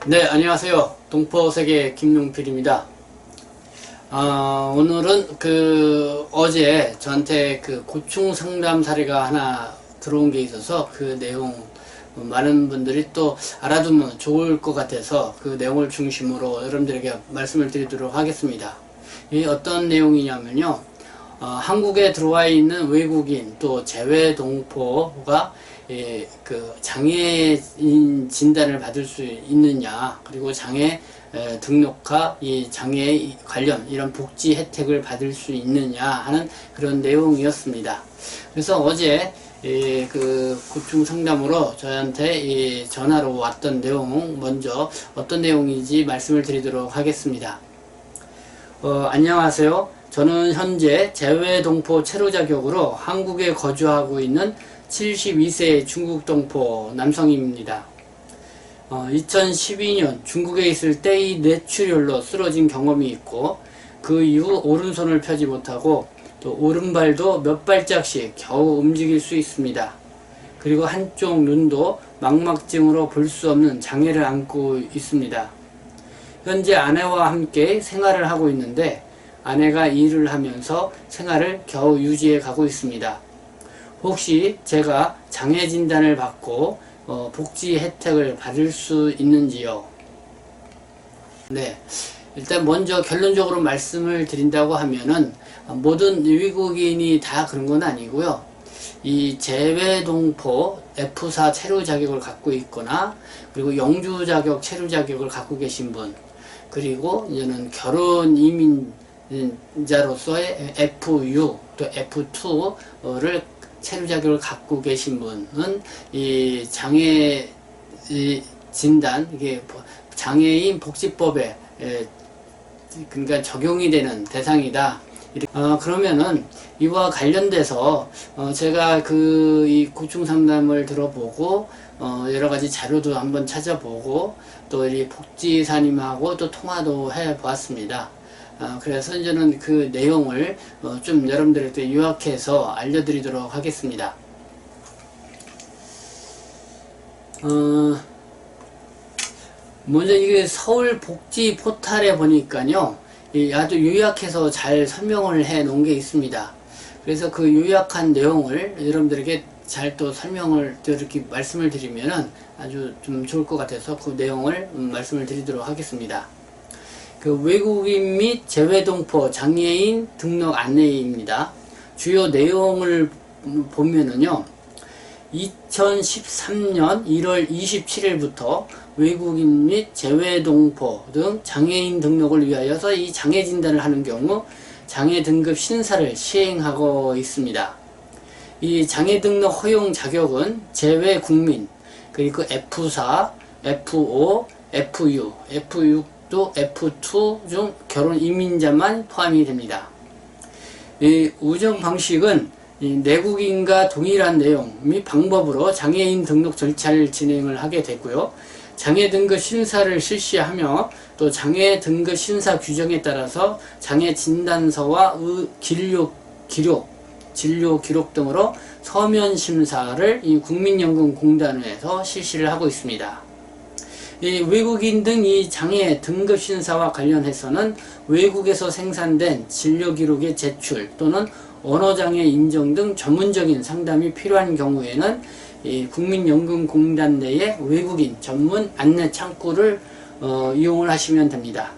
네, 안녕하세요. 동포세계 김용필입니다. 오늘은 어제 저한테 고충 상담 사례가 하나 들어온 게 있어서 그 내용 많은 분들이 또 알아두면 좋을 것 같아서 그 내용을 중심으로 여러분들에게 말씀을 드리도록 하겠습니다. 이 어떤 내용이냐면요. 한국에 들어와 있는 외국인 또 재외 동포가 장애인 진단을 받을 수 있느냐, 그리고 장애 등록과 이 장애 관련 이런 복지 혜택을 받을 수 있느냐 하는 그런 내용이었습니다. 그래서 어제 고충 상담으로 저한테 전화로 왔던 내용 먼저 어떤 내용인지 말씀을 드리도록 하겠습니다. 안녕하세요. 저는 현재 재외동포 체류 자격으로 한국에 거주하고 있는 72세 중국 동포 남성입니다. 2012년 중국에 있을 때 이 뇌출혈로 쓰러진 경험이 있고, 그 이후 오른손을 펴지 못하고 또 오른발도 몇 발짝씩 겨우 움직일 수 있습니다. 그리고 한쪽 눈도 망막증으로 볼 수 없는 장애를 안고 있습니다. 현재 아내와 함께 생활을 하고 있는데, 아내가 일을 하면서 생활을 겨우 유지해 가고 있습니다. 혹시 제가 장애 진단을 받고 복지 혜택을 받을 수 있는지요? 네, 일단 먼저 결론적으로 말씀을 드린다고 하면은 모든 외국인이 다 그런 건 아니고요. 이 재외동포 F4 체류 자격을 갖고 있거나, 그리고 영주 자격 체류 자격을 갖고 계신 분, 그리고 이제는 결혼 이민자로서의 FU 또 F2를 체류 자격을 갖고 계신 분은 이 장애 진단, 이게 장애인 복지법에 그러니까 적용이 되는 대상이다. 그러면은 이와 관련돼서 제가 이 고충 상담을 들어보고 여러 가지 자료도 한번 찾아보고 또 이 복지사님하고 또 통화도 해 보았습니다. 그래서 이제는 그 내용을 좀 여러분들에게 요약해서 알려드리도록 하겠습니다. 먼저 이게 서울 복지 포탈에 보니까요, 아주 요약해서 잘 설명을 해 놓은 게 있습니다. 그래서 그 요약한 내용을 여러분들에게 잘 또 설명을 이렇게 말씀을 드리면은 아주 좀 좋을 것 같아서 그 내용을 말씀을 드리도록 하겠습니다. 외국인 및 재외동포 장애인 등록 안내입니다. 주요 내용을 보면은요, 2013년 1월 27일부터 외국인 및 재외동포 등 장애인 등록을 위하여서 이 장애 진단을 하는 경우 장애 등급 심사를 시행하고 있습니다. 이 장애 등록 허용 자격은 재외 국민, 그리고 F4, F5, FU, F6도 F2 중 결혼 이민자만 포함이 됩니다. 이 우정 방식은 내국인과 동일한 내용 및 방법으로 장애인 등록 절차를 진행을 하게 되고요. 장애 등급 심사를 실시하며 또 장애 등급 심사 규정에 따라서 장애 진단서와 진료 기록 등으로 서면 심사를 이 국민연금공단에서 실시를 하고 있습니다. 이 외국인 등 이 장애 등급 심사와 관련해서는 외국에서 생산된 진료 기록의 제출 또는 언어장애 인정 등 전문적인 상담이 필요한 경우에는 이 국민연금공단 내의 외국인 전문 안내 창구를 이용을 하시면 됩니다.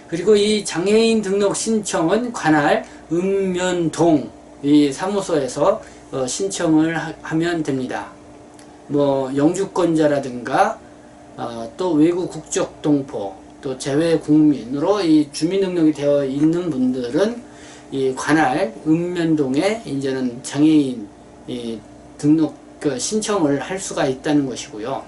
그리고 이 장애인 등록 신청은 관할 읍면동 이 사무소에서 신청을 하면 됩니다. 영주권자라든가 또 외국 국적 동포 또 재외 국민으로 이 주민등록이 되어 있는 분들은 이 관할 읍면동에 이제는 장애인 등록 신청을 할 수가 있다는 것이고요.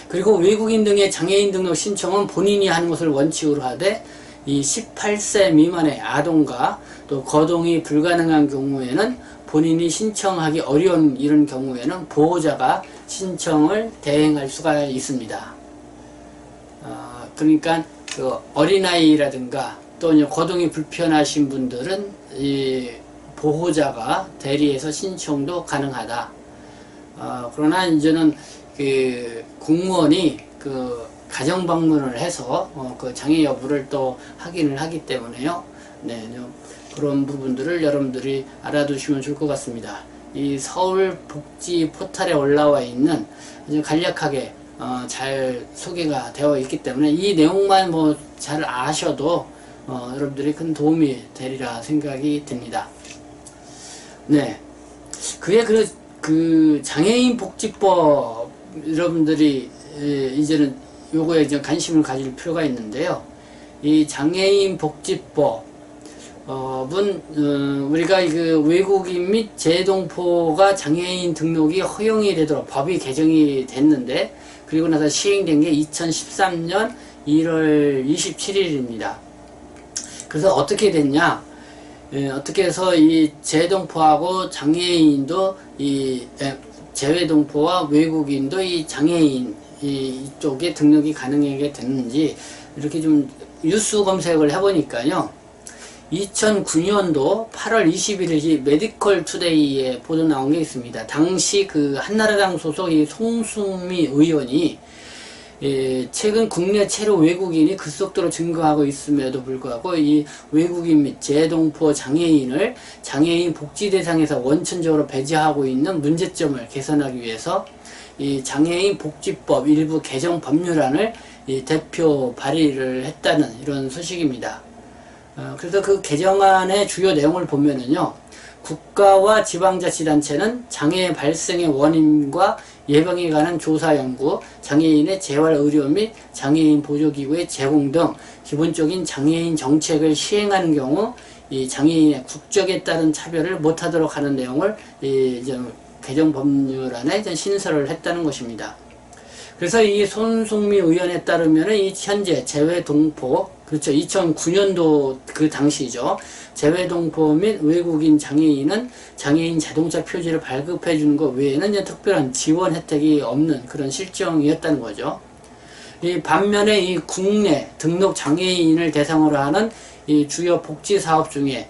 그리고 외국인 등의 장애인 등록 신청은 본인이 하는 것을 원칙으로 하되, 이 18세 미만의 아동과 또 거동이 불가능한 경우에는 본인이 신청하기 어려운 이런 경우에는 보호자가 신청을 대행할 수가 있습니다. 그러니까 어린아이라든가 또 거동이 불편하신 분들은 이 보호자가 대리해서 신청도 가능하다. 그러나 이제는 공무원이 그 가정 방문을 해서 그 장애 여부를 또 확인을 하기 때문에요. 네, 그런 부분들을 여러분들이 알아두시면 좋을 것 같습니다. 이 서울 복지 포털에 올라와 있는 아주 간략하게 잘 소개가 되어 있기 때문에 이 내용만 뭐 잘 아셔도 여러분들이 큰 도움이 되리라 생각이 듭니다. 네, 그게 그 장애인 복지법 여러분들이 이제는 요거에 이제 관심을 가질 필요가 있는데요. 이 장애인 복지법 우리가 그 외국인 및 재동포가 장애인 등록이 허용이 되도록 법이 개정이 됐는데, 그리고 나서 시행된 게 2013년 1월 27일입니다. 그래서 어떻게 됐냐? 어떻게 해서 이 재동포하고 장애인도 재외동포와 외국인도 이 장애인 이쪽에 등록이 가능하게 됐는지 이렇게 좀 뉴스 검색을 해보니까요. 2009년도 8월 21일이 메디컬 투데이에 보도 나온 게 있습니다. 당시 그 한나라당 소속 이 송승미 의원이 최근 국내 체류 외국인이 급속도로 증가하고 있음에도 불구하고 이 외국인 및 재동포 장애인을 장애인 복지 대상에서 원천적으로 배제하고 있는 문제점을 개선하기 위해서 이 장애인 복지법 일부 개정 법률안을 대표 발의를 했다는 이런 소식입니다. 그래서 그 개정안의 주요 내용을 보면은요, 국가와 지방자치단체는 장애 발생의 원인과 예방에 관한 조사 연구, 장애인의 재활의료 및 장애인 보조기구의 제공 등 기본적인 장애인 정책을 시행하는 경우 이 장애인의 국적에 따른 차별을 못하도록 하는 내용을 이제 개정 법률안에 이제 신설을 했다는 것입니다. 그래서 이 손승미 의원에 따르면 이 현재 재외동포, 그렇죠, 2009년도 그 당시죠. 재외동포 및 외국인 장애인은 장애인 자동차 표지를 발급해 주는 것 외에는 이제 특별한 지원 혜택이 없는 그런 실정이었다는 거죠. 이 반면에 이 국내 등록 장애인을 대상으로 하는 이 주요 복지 사업 중에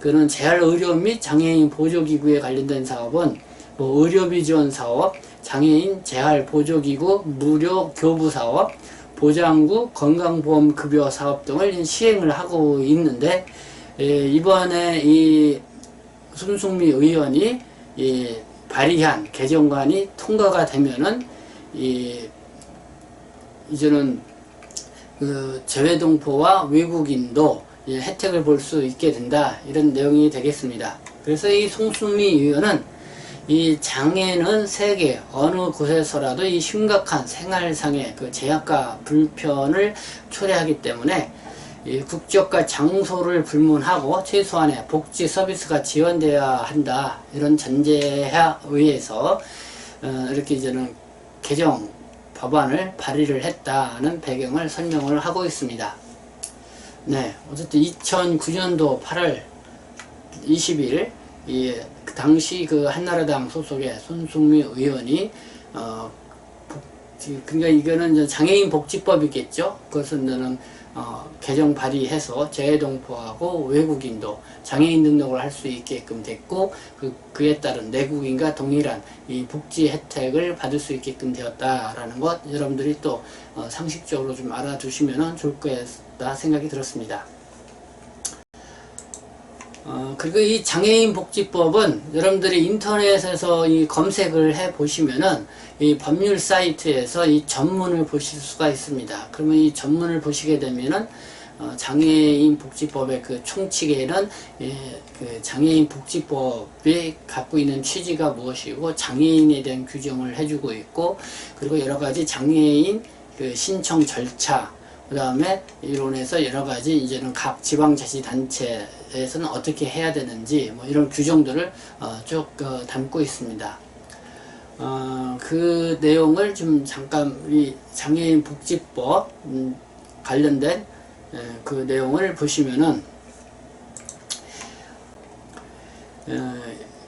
그는 재활의료 및 장애인 보조기구에 관련된 사업은 뭐 의료비 지원 사업, 장애인 재활보조기구 무료 교부 사업, 보장구 건강보험 급여 사업 등을 시행을 하고 있는데, 이번에 이 손승미 의원이 발의한 개정안이 통과가 되면은 이제는 그 재외동포와 외국인도 혜택을 볼 수 있게 된다, 이런 내용이 되겠습니다. 그래서 이 손승미 의원은 이 장애는 세계 어느 곳에서라도 이 심각한 생활상의 그 제약과 불편을 초래하기 때문에 이 국적과 장소를 불문하고 최소한의 복지 서비스가 지원되어야 한다, 이런 전제에 의해서 이렇게 이제는 개정 법안을 발의를 했다는 배경을 설명을 하고 있습니다. 네, 어쨌든 2009년도 8월 20일 그 당시 그 한나라당 소속의 손승미 의원이 그러니까 이거는 이제 장애인 복지법이겠죠. 그것은 저는 개정 발의해서 재외동포하고 외국인도 장애인 등록을 할 수 있게끔 됐고, 그에 따른 내국인과 동일한 이 복지 혜택을 받을 수 있게끔 되었다라는 것, 여러분들이 또 상식적으로 좀 알아두시면 좋을 거다 생각이 들었습니다. 그리고 이 장애인 복지법은 여러분들이 인터넷에서 이 검색을 해 보시면은 이 법률 사이트에서 이 전문을 보실 수가 있습니다. 그러면 이 전문을 보시게 되면은 장애인 복지법의 그 총칙에는 그 장애인 복지법이 갖고 있는 취지가 무엇이고 장애인에 대한 규정을 해주고 있고, 그리고 여러 가지 장애인 그 신청 절차, 그 다음에 이론에서 여러 가지 이제는 각 지방자치단체에서는 어떻게 해야 되는지 뭐 이런 규정들을 쭉 담고 있습니다. 그 내용을 좀 잠깐 우리 장애인 복지법 관련된 그 내용을 보시면은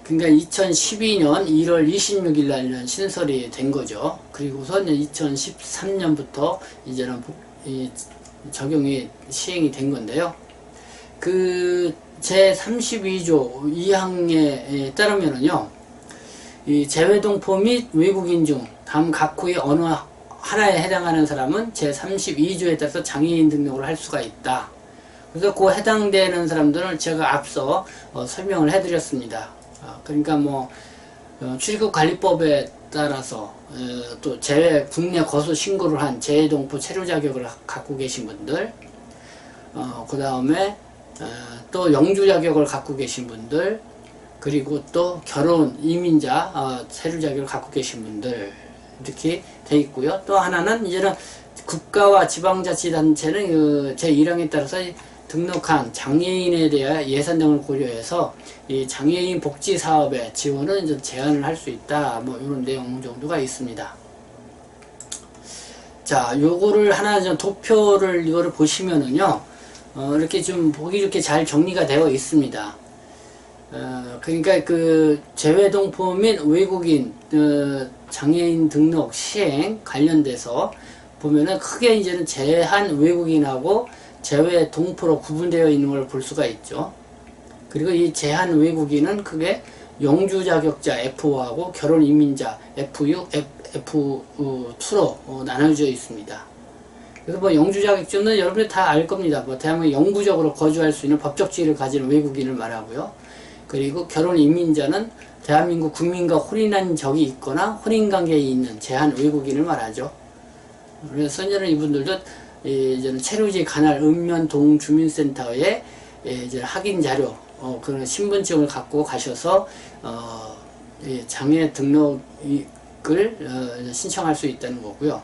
그러니까 2012년 1월 26일 날 신설이 된 거죠. 그리고서 2013년부터 이제는 적용이 시행이 된 건데요. 그 제32조 2항에 따르면은요, 이 재외동포 및 외국인 중 다음 각 호의 어느 하나에 해당하는 사람은 제32조에 따라서 장애인 등록을 할 수가 있다. 그래서 그 해당되는 사람들은 제가 앞서 설명을 해드렸습니다. 그러니까 뭐 출입국 관리법에 따라서 또 국내 거소 신고를 한 재외동포 체류 자격을 갖고 계신 분들, 그 다음에 또 영주 자격을 갖고 계신 분들, 그리고 또 결혼 이민자 체류 자격을 갖고 계신 분들 이렇게 돼 있고요. 또 하나는 이제는 국가와 지방자치단체는 그 제1항에 따라서 등록한 장애인에 대한 예산 등을 고려해서 이 장애인 복지 사업의 지원을 이제 제한을 할 수 있다. 뭐 이런 내용 정도가 있습니다. 자, 요거를 하나 좀 도표를 이거를 보시면은요, 이렇게 좀 보기 좋게 잘 정리가 되어 있습니다. 그러니까 그 재외동포 및 외국인 장애인 등록 시행 관련돼서 보면은 크게 이제는 제한 외국인하고 재외 동포로 구분되어 있는 걸 볼 수가 있죠. 그리고 이 제한 외국인은 크게 영주 자격자 F5하고 결혼 이민자 F6, F2로 나눠져 있습니다. 그래서 뭐 영주 자격증은 여러분들 다 알 겁니다. 뭐 대한민국 영구적으로 거주할 수 있는 법적 지위를 가진 외국인을 말하고요. 그리고 결혼 이민자는 대한민국 국민과 혼인한 적이 있거나 혼인관계에 있는 제한 외국인을 말하죠. 그래서 이제는 이분들도 이제는 체류지 관할 읍면 동주민센터에 이제 확인 자료, 그런 신분증을 갖고 가셔서 장애 등록을 신청할 수 있다는 거고요.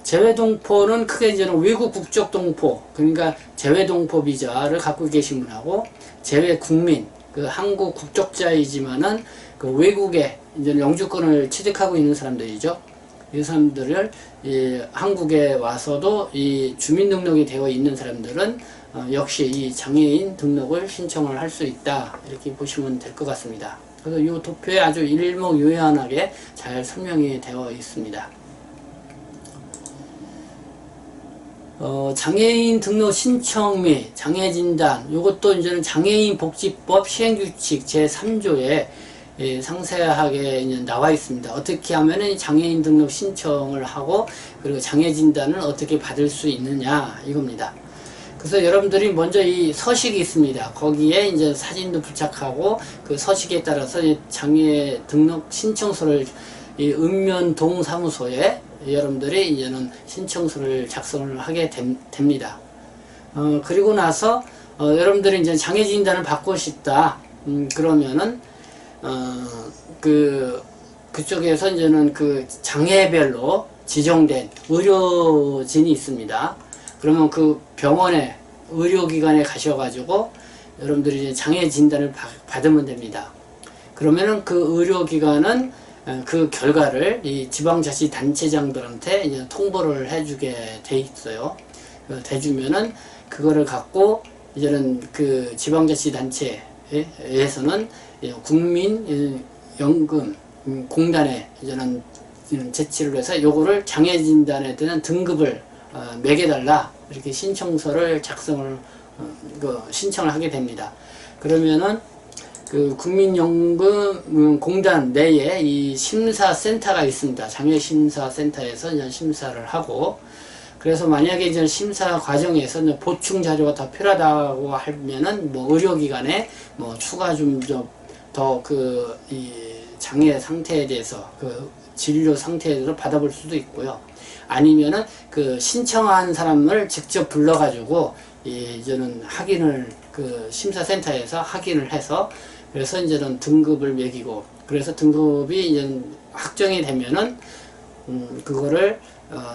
재외동포는 크게 이제는 외국 국적 동포, 그러니까 재외동포 비자를 갖고 계신 분하고 재외국민, 그 한국 국적자이지만은 그 외국에 이제 영주권을 취득하고 있는 사람들이죠. 이 사람들을 한국에 와서도 이 주민등록이 되어 있는 사람들은 역시 이 장애인 등록을 신청을 할 수 있다. 이렇게 보시면 될 것 같습니다. 그래서 이 도표에 아주 일목요연하게 잘 설명이 되어 있습니다. 장애인 등록 신청 및 장애진단, 요것도 이제는 장애인 복지법 시행규칙 제3조에 상세하게 이제 나와 있습니다. 어떻게 하면은 장애인 등록 신청을 하고, 그리고 장애진단을 어떻게 받을 수 있느냐, 이겁니다. 그래서 여러분들이 먼저 이 서식이 있습니다. 거기에 이제 사진도 부착하고, 그 서식에 따라서 장애 등록 신청서를 이 읍면동 사무소에 여러분들이 이제는 신청서를 작성을 하게 됩니다. 그리고 나서 여러분들이 이제 장애 진단을 받고 싶다. 그러면은 그쪽에서 이제는 그 장애별로 지정된 의료진이 있습니다. 그러면 그 병원에 의료기관에 가셔가지고 여러분들이 이제 장애 진단을 받으면 됩니다. 그러면은 그 의료기관은 그 결과를 이 지방자치단체장들한테 이제 통보를 해주게 돼 있어요. 대주면은 그거를 갖고 이제는 그 지방자치단체에서는 국민연금 공단에 이제는 제치를 해서 요거를 장애진단에 대한 등급을 매겨달라 이렇게 신청서를 작성을 신청을 하게 됩니다. 그러면은 그 국민연금 공단 내에 이 심사센터가 있습니다. 장애심사센터에서 이제 심사를 하고, 그래서 만약에 이제 심사 과정에서 보충 자료가 더 필요하다고 하면은 뭐 의료기관에 뭐 추가 좀 더 이 장애 상태에 대해서 그 진료 상태에 대해서 받아볼 수도 있고요. 아니면은 그 신청한 사람을 직접 불러가지고 이제는 확인을 그 심사센터에서 확인을 해서 그래서 이제는 등급을 매기고, 그래서 등급이 이제 확정이 되면은 그거를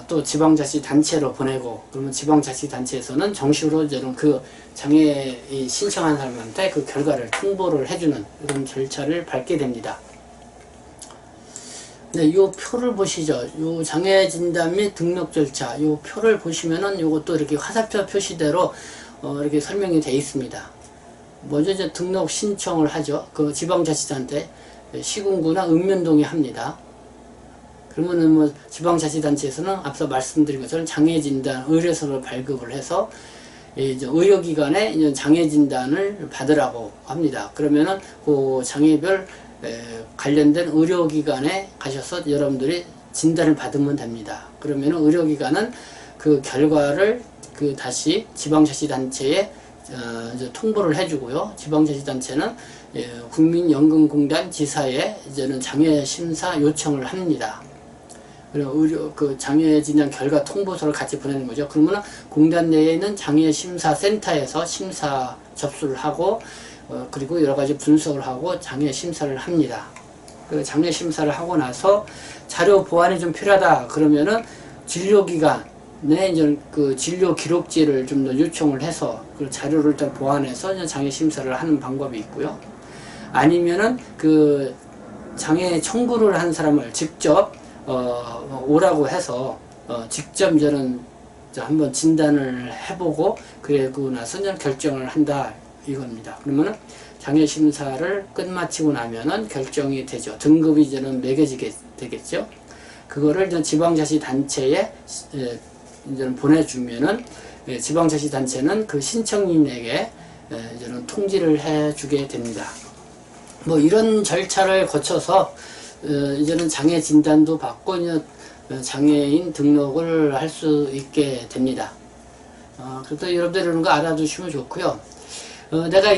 또 지방자치단체로 보내고, 그러면 지방자치단체에서는 정식으로 이제는 그 장애 신청한 사람한테 그 결과를 통보를 해주는 이런 절차를 밟게 됩니다. 네, 이 표를 보시죠. 요 장애 진단 및 등록 절차, 이 표를 보시면은 요것도 이렇게 화살표 표시대로 이렇게 설명이 되어 있습니다. 먼저 이제 등록 신청을 하죠. 그 지방자치단체, 시군구나 읍면동에 합니다. 그러면은 뭐 지방자치단체에서는 앞서 말씀드린 것처럼 장애진단 의뢰서를 발급을 해서 이제 의료기관에 이제 장애진단을 받으라고 합니다. 그러면은 그 장애별 관련된 의료기관에 가셔서 여러분들이 진단을 받으면 됩니다. 그러면 의료기관은 그 결과를 다시 지방자치단체에 이제 통보를 해주고요. 지방자치단체는 국민연금공단 지사에 이제는 장애심사 요청을 합니다. 그리고 장애진단 결과 통보서를 같이 보내는 거죠. 그러면 공단 내에 있는 장애심사센터에서 심사 접수를 하고 그리고 여러 가지 분석을 하고 장애심사를 합니다. 그 장애심사를 하고 나서 자료 보완이 좀 필요하다 그러면은 진료기관에 이제 그 진료 기록지를 좀 더 요청을 해서 그 자료를 더 보완해서 장애심사를 하는 방법이 있고요. 아니면은 그 장애 청구를 한 사람을 직접 오라고 해서 직접 이제는 한번 진단을 해보고 그리고 나서 이제 결정을 한다 이겁니다. 그러면은 장애 심사를 끝마치고 나면은 결정이 되죠. 등급이 이제는 매겨지게 되겠죠. 그거를 이제 지방자치단체에 이제는 보내주면은 지방자치단체는 그 신청인에게 이제는 통지를 해주게 됩니다. 뭐 이런 절차를 거쳐서 이제는 장애 진단도 받고 이제 장애인 등록을 할 수 있게 됩니다. 그래서 여러분들 이런 거 알아두시면 좋고요. 내가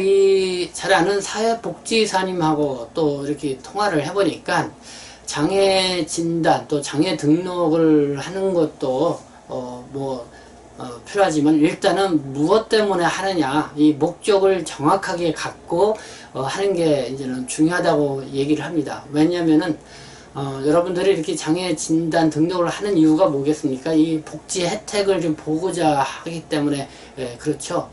잘 아는 사회복지사님하고 또 이렇게 통화를 해보니까 장애 진단 또 장애 등록을 하는 것도 필요하지만 일단은 무엇 때문에 하느냐 이 목적을 정확하게 갖고 하는 게 이제는 중요하다고 얘기를 합니다. 왜냐면은 여러분들이 이렇게 장애 진단 등록을 하는 이유가 뭐겠습니까? 이 복지 혜택을 좀 보고자 하기 때문에 그렇죠.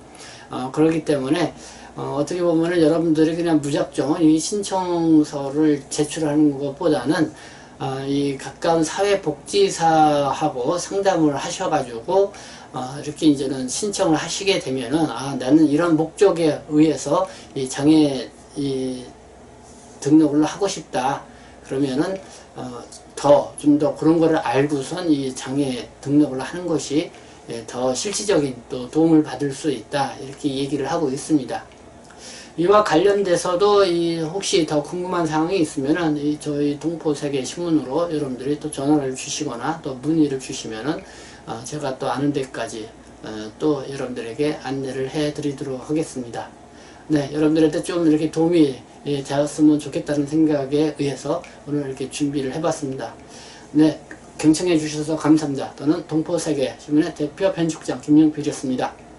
그렇기 때문에 어떻게 보면은 여러분들이 그냥 무작정 이 신청서를 제출하는 것보다는 이 가까운 사회복지사하고 상담을 하셔가지고 이렇게 이제는 신청을 하시게 되면은 나는 이런 목적에 의해서 이 장애 등록을 하고 싶다. 그러면은 좀 더 그런 거를 알고선 이 장애 등록을 하는 것이 더 실질적인 또 도움을 받을 수 있다. 이렇게 얘기를 하고 있습니다. 이와 관련돼서도 혹시 더 궁금한 사항이 있으면은 저희 동포세계신문으로 여러분들이 또 전화를 주시거나 또 문의를 주시면은 제가 또 아는 데까지 또 여러분들에게 안내를 해 드리도록 하겠습니다. 네, 여러분들한테 좀 이렇게 도움이 되었으면 좋겠다는 생각에 의해서 오늘 이렇게 준비를 해봤습니다. 네, 경청해 주셔서 감사합니다. 저는 동포세계신문의 대표 편집장 김영필이었습니다.